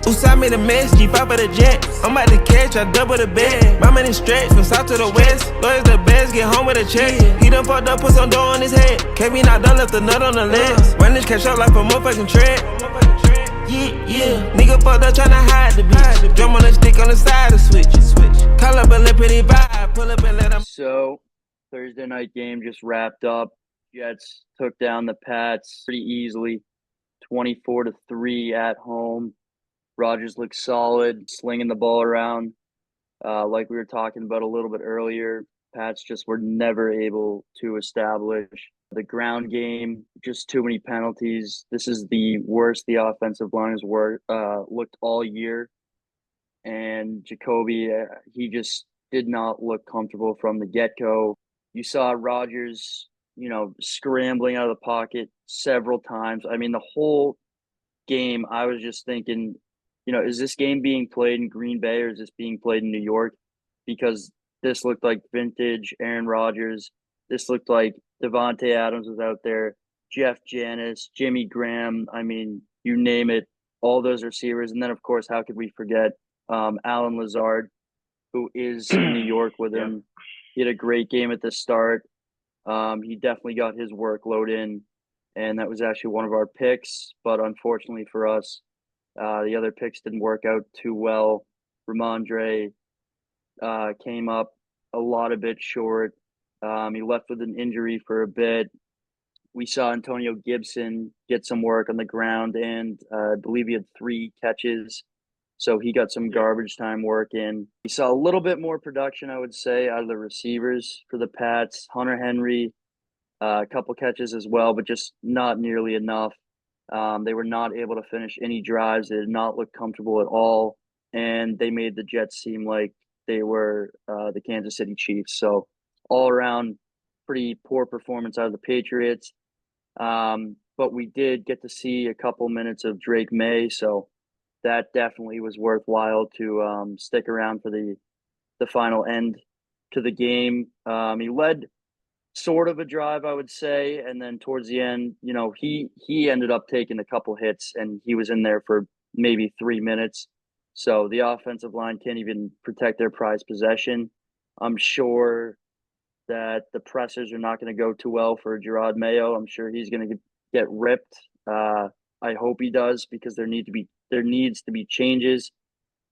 I made a mess, G5 for the jet. I'm about to catch, I double the bed. My money stretch from south to the west. Lawyers the best, get home with a check. He done fucked up, put some dough on his head. Kept me knocked down, left a nut on the legs. Run this cash up like a motherfucking tread. Yeah. Nigga fucked up tryna hide the bitch. Drum on the stick on the side of switch. Call up and let pretty vibe. Pull up and let him. So, Thursday night game just wrapped up. Jets took down the Pats pretty easily, 24-3 at home. Rodgers looked solid, slinging the ball around. Like we were talking about a little bit earlier, Pats just were never able to establish the ground game, just too many penalties. This is the worst the offensive line has looked all year. And Jacoby, he just did not look comfortable from the get-go. You saw Rodgers, scrambling out of the pocket several times. I mean, the whole game, I was just thinking, is this game being played in Green Bay or is this being played in New York? Because this looked like vintage Aaron Rodgers. This looked like Devontae Adams was out there, Jeff Janis, Jimmy Graham. I mean, you name it, all those receivers. And then, of course, how could we forget Alan Lazard, who is in New York with him. He had a great game at the start. He definitely got his workload in, and that was actually one of our picks. But unfortunately for us, the other picks didn't work out too well. Ramondre came up a bit short. He left with an injury for a bit. We saw Antonio Gibson get some work on the ground, and I believe he had 3 catches. So he got some garbage time work in. We saw a little bit more production, I would say, out of the receivers for the Pats. Hunter Henry, a couple catches as well, but just not nearly enough. They were not able to finish any drives. They did not look comfortable at all. And they made the Jets seem like they were the Kansas City Chiefs. So all around, pretty poor performance out of the Patriots. But we did get to see a couple minutes of Drake May. So that definitely was worthwhile to stick around for the final end to the game. He led sort of a drive, I would say, and then towards the end, he ended up taking a couple hits, and he was in there for maybe 3 minutes. So the offensive line can't even protect their prized possession. I'm sure that the pressers are not going to go too well for Gerard Mayo. I'm sure he's going to get ripped. I hope he does, because there needs to be changes.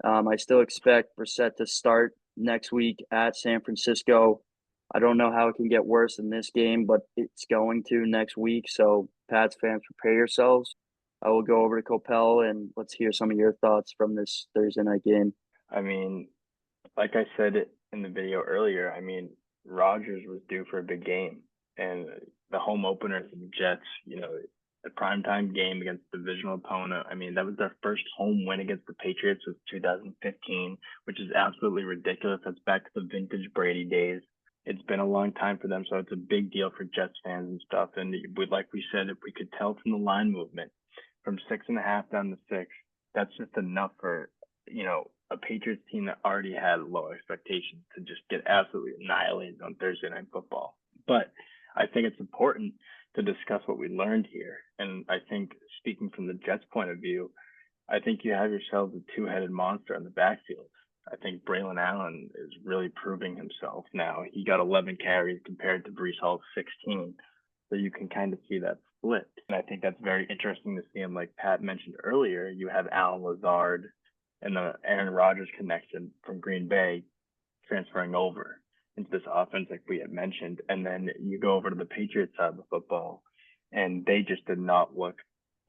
I still expect Brissett to start next week at San Francisco. I don't know how it can get worse than this game, but it's going to next week. So Pats fans, prepare yourselves. I will go over to Copel and let's hear some of your thoughts from this Thursday night game. I mean, like I said in the video earlier, Rodgers was due for a big game, and the home opener for the Jets, a primetime game against a divisional opponent. That was their first home win against the Patriots since 2015, which is absolutely ridiculous. That's back to the vintage Brady days. It's been a long time for them, so it's a big deal for Jets fans and stuff. And like we said, if we could tell from the line movement from 6.5 down to 6, that's just enough for, a Patriots team that already had low expectations to just get absolutely annihilated on Thursday Night Football. But I think it's important to discuss what we learned here. And I think, speaking from the Jets' point of view, I think you have yourselves a two-headed monster in the backfield. I think Braylon Allen is really proving himself now. He got 11 carries compared to Breece Hall's 16. So you can kind of see that split. And I think that's very interesting to see him. Like Pat mentioned earlier, you have Alan Lazard and the Aaron Rodgers connection from Green Bay transferring over into this offense, like we had mentioned. And then you go over to the Patriots side of the football, and they just did not look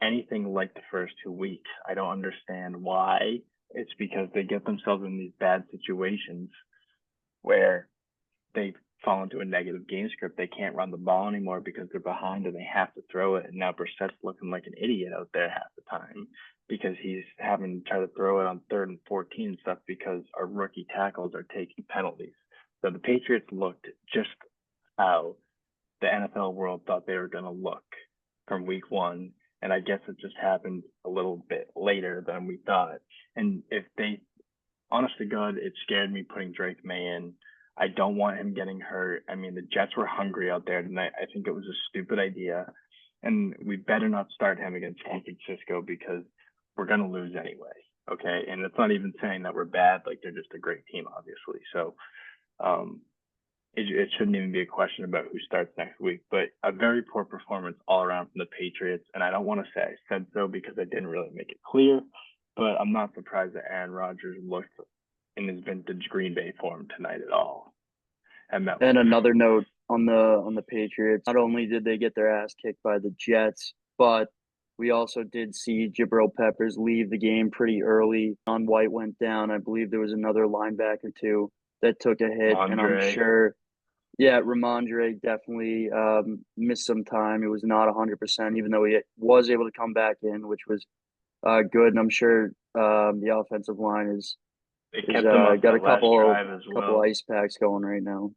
anything like the first 2 weeks. I don't understand why. It's because they get themselves in these bad situations where they fall into a negative game script. They can't run the ball anymore because they're behind and they have to throw it. And now Brissett's looking like an idiot out there half the time because he's having to try to throw it on 3rd and 14 and stuff because our rookie tackles are taking penalties. So the Patriots looked just how the NFL world thought they were going to look from week 1. And I guess it just happened a little bit later than we thought. And honest to God, it scared me putting Drake May in. I don't want him getting hurt. The Jets were hungry out there tonight. I think it was a stupid idea. And we better not start him against San Francisco because we're going to lose anyway. Okay, and it's not even saying that we're bad. Like they're just a great team, obviously. So um, it shouldn't even be a question about who starts next week. But a very poor performance all around from the Patriots, and I don't want to say I said so because I didn't really make it clear. But I'm not surprised that Aaron Rodgers looked in his vintage Green Bay form tonight at all at MetLife. And another note on the Patriots, not only did they get their ass kicked by the Jets, but we also did see Jabril Peppers leave the game pretty early. On White went down. I believe there was another linebacker too that took a hit, and I'm Andre. sure, yeah, Ramondre definitely missed some time. It was not 100%, even though he was able to come back in, which was good. And I'm sure the offensive line They is kept them up got a that last drive as couple well. ice packs going right now.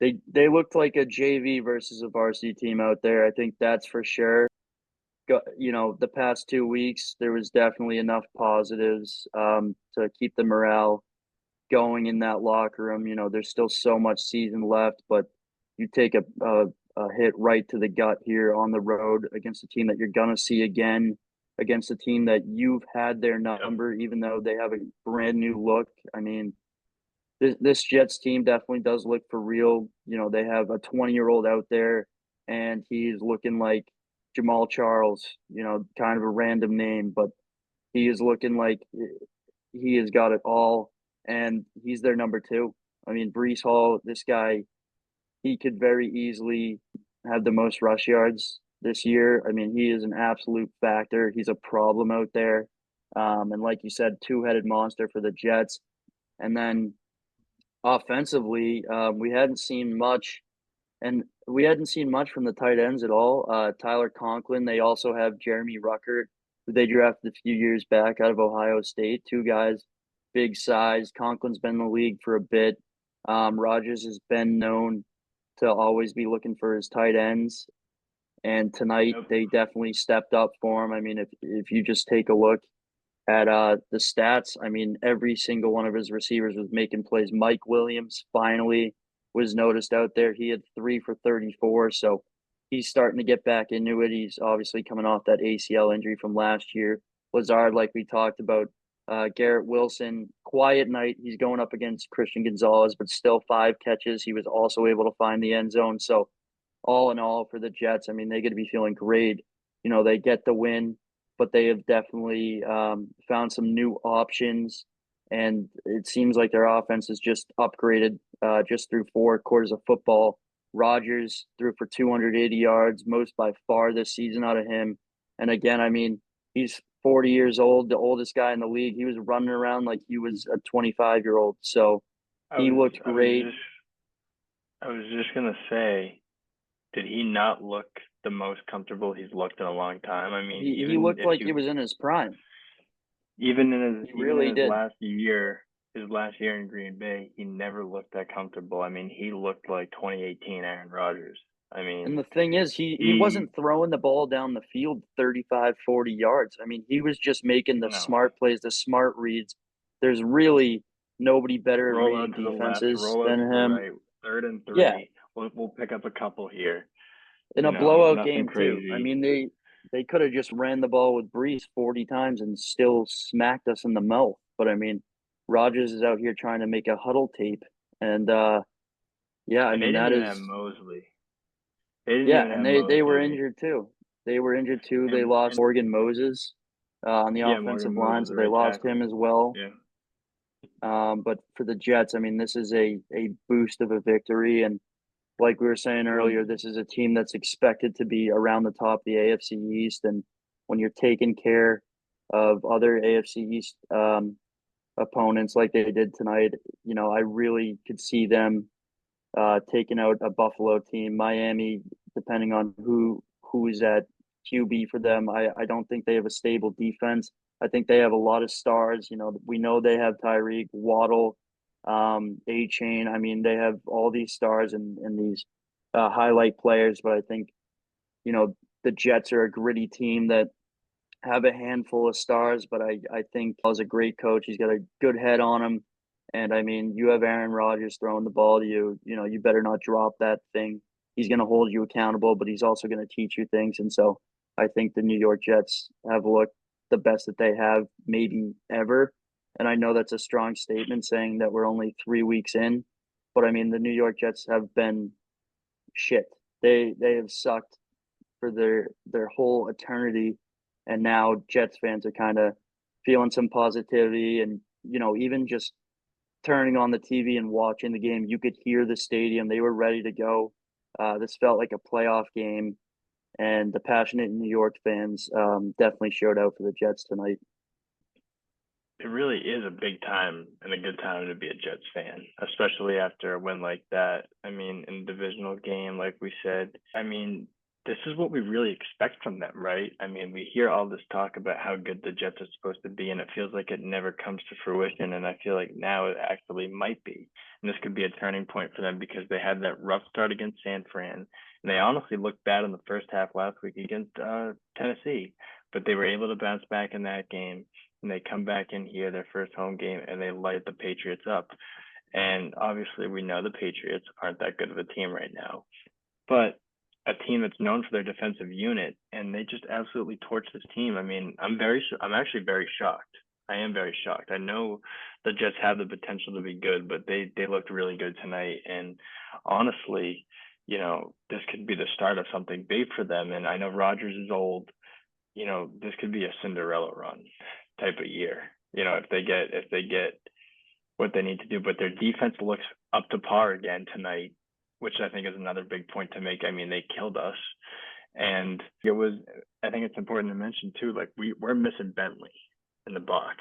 They looked like a JV versus a varsity team out there. I think that's for sure. The past 2 weeks, there was definitely enough positives to keep the morale going in that locker room. There's still so much season left, but you take a hit right to the gut here on the road against a team that you're gonna see again, against a team that you've had their number, even though they have a brand new look. I mean, this Jets team definitely does look for real. They have a 20-year-old out there, and he's looking like Jamal Charles. Kind of a random name, but he is looking like he has got it all, and he's their number two. I mean, Brees Hall, this guy, he could very easily have the most rush yards this year. I mean, he is an absolute factor. He's a problem out there. And like you said, two-headed monster for the Jets. And then offensively, we hadn't seen much from the tight ends at all. Tyler Conklin. They also have Jeremy Ruckert, who they drafted a few years back out of Ohio State. Two guys, big size. Conklin's been in the league for a bit. Rodgers has been known to always be looking for his tight ends, and tonight they definitely stepped up for him. I mean, if you just take a look at the stats, I mean, every single one of his receivers was making plays. Mike Williams finally was noticed out there. He had 3 for 34, so he's starting to get back into it. He's obviously coming off that ACL injury from last year. Lazard, like we talked about, Garrett Wilson, quiet night. He's going up against Christian Gonzalez, but still 5 catches. He was also able to find the end zone. So all in all, for the Jets, I mean, they're going to be feeling great. They get the win, but they have definitely found some new options, and it seems like their offense is just upgraded just through 4 quarters of football. Rodgers threw for 280 yards, most by far this season out of him. And again, I mean, he's 40 years old, the oldest guy in the league. He was running around like he was a 25-year-old. So he looked great. I was just gonna say, did he not look the most comfortable he's looked in a long time? I mean, He looked like he was in his prime. Even in his did. his last year in Green Bay, he never looked that comfortable. I mean, he looked like 2018 Aaron Rodgers. I mean, And the thing is, he wasn't throwing the ball down the field 35, 40 yards. I mean, he was just making the smart plays, the smart reads. There's really nobody better at reading defenses than him. Right. 3rd and 3. Yeah. We'll pick up a couple here. In a blowout game, too. I mean, they could have just ran the ball with Brees 40 times and still smacked us in the mouth. But, I mean, Rodgers is out here trying to make a huddle tape. And, yeah, I mean, that is – have Mosley. They were injured, too. They lost Morgan Moses on the offensive line, so they lost him as well. Yeah. But for the Jets, I mean, this is a boost of a victory. And like we were saying earlier, this is a team that's expected to be around the top of the AFC East. And when you're taking care of other AFC East opponents like they did tonight, I really could see them taking out a Buffalo team. Miami, depending on who is at QB for them, I don't think they have a stable defense. I think they have a lot of stars. We know they have Tyreek, Waddle, A-Chain. I mean, they have all these stars and these highlight players. But I think, the Jets are a gritty team that have a handful of stars. But I think Paul's a great coach. He's got a good head on him. And, I mean, you have Aaron Rodgers throwing the ball to you. You better not drop that thing. He's going to hold you accountable, but he's also going to teach you things. And so I think the New York Jets have looked the best that they have maybe ever. And I know that's a strong statement saying that we're only 3 weeks in, but I mean the New York Jets have been shit. They have sucked for their whole eternity, and now Jets fans are kind of feeling some positivity, and even just turning on the TV and watching the game, you could hear the stadium. They were ready to go. This felt like a playoff game, and the passionate New York fans definitely showed out for the Jets tonight. It really is a big time and a good time to be a Jets fan, especially after a win like that. I mean, in the divisional game, like we said, I mean, this is what we really expect from them, right? I mean, we hear all this talk about how good the Jets are supposed to be, and it feels like it never comes to fruition. And I feel like now it actually might be. And this could be a turning point for them because they had that rough start against San Fran. And they honestly looked bad in the first half last week against Tennessee, but they were able to bounce back in that game. And they come back in here, their first home game, and they light the Patriots up. And obviously, we know the Patriots aren't that good of a team right now, but a team that's known for their defensive unit, and they just absolutely torched this team. I mean, I'm actually very shocked. I am very shocked. I know the Jets have the potential to be good, but they looked really good tonight. And honestly, this could be the start of something big for them. And I know Rodgers is old. This could be a Cinderella run type of year. If they get what they need to do, but their defense looks up to par again tonight, which I think is another big point to make. I mean, they killed us, and I think it's important to mention too, like we're missing Bentley in the box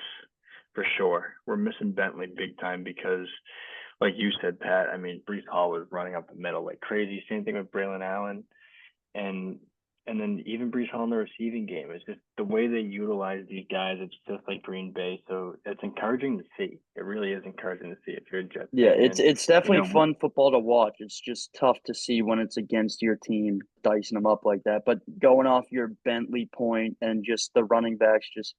for sure. We're missing Bentley big time because, like you said, Pat, I mean, Breece Hall was running up the middle like crazy. Same thing with Braylon Allen, and then even Breece Hall in the receiving game. It's just the way they utilize these guys. It's just like Green Bay. So it's encouraging to see. It really is encouraging to see if you're a Jets Yeah, fan. it's definitely fun football to watch. It's just tough to see when it's against your team, dicing them up like that. But going off your Bentley point and just the running backs just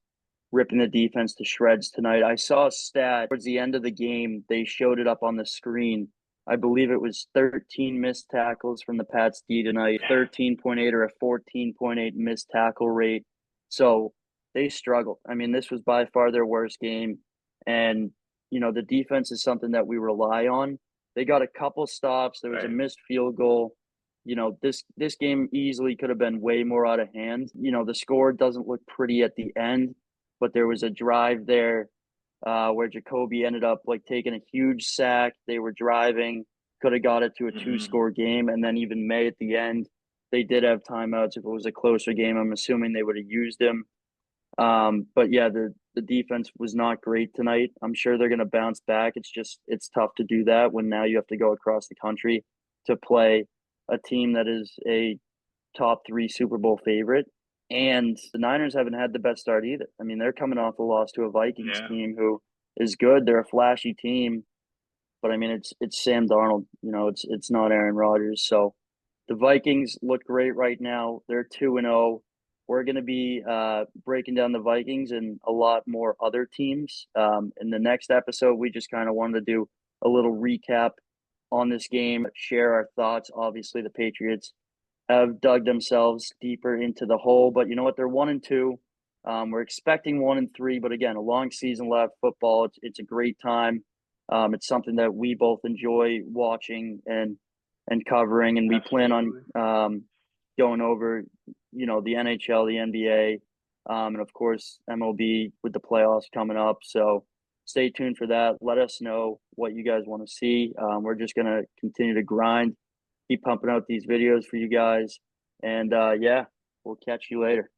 ripping the defense to shreds tonight. I saw a stat towards the end of the game. They showed it up on the screen. I believe it was 13 missed tackles from the Pats D tonight, 13.8 or a 14.8 missed tackle rate. So they struggled. I mean, this was by far their worst game. And, the defense is something that we rely on. They got a couple stops. There was a missed field goal. This game easily could have been way more out of hand. The score doesn't look pretty at the end, but there was a drive there where Jacoby ended up taking a huge sack. They were driving, could have got it to a 2-score game, and then even May at the end, they did have timeouts. If it was a closer game, I'm assuming they would have used him. But yeah, the defense was not great tonight. I'm sure they're going to bounce back. It's tough to do that when now you have to go across the country to play a team that is a top 3 Super Bowl favorite. And the Niners haven't had the best start either. I mean, they're coming off a loss to a Vikings team who is good. They're a flashy team, but I mean, it's Sam Darnold. It's not Aaron Rodgers. So the Vikings look great right now. They're 2-0. We're going to be breaking down the Vikings and a lot more other teams. In the next episode, we just kind of wanted to do a little recap on this game, share our thoughts. Obviously, the Patriots have dug themselves deeper into the hole, but you know what? They're 1-2. We're expecting 1-3, but again, a long season left. Football, it's a great time. It's something that we both enjoy watching and covering, and we plan on going over, the NHL, the NBA, and of course MLB with the playoffs coming up. So stay tuned for that. Let us know what you guys want to see. We're just gonna continue to grind. Keep pumping out these videos for you guys. And we'll catch you later.